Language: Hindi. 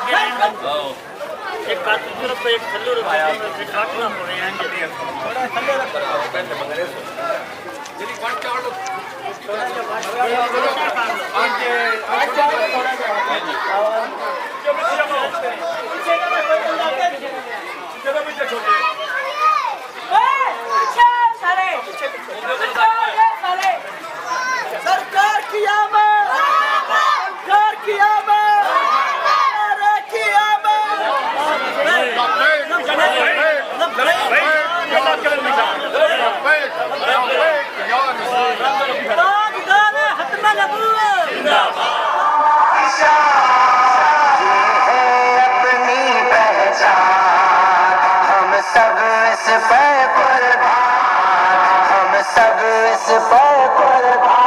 एक कातूर पे एक थल्लू आया से काटना पड़े हैं थोड़ा थल्ले रखो पैसे मंगने जल्दी काट के आलो सरकार की आमद, सरकार की आमद, सरकार की इस पे कुर्बान, हम सब इस पे कुर्बान।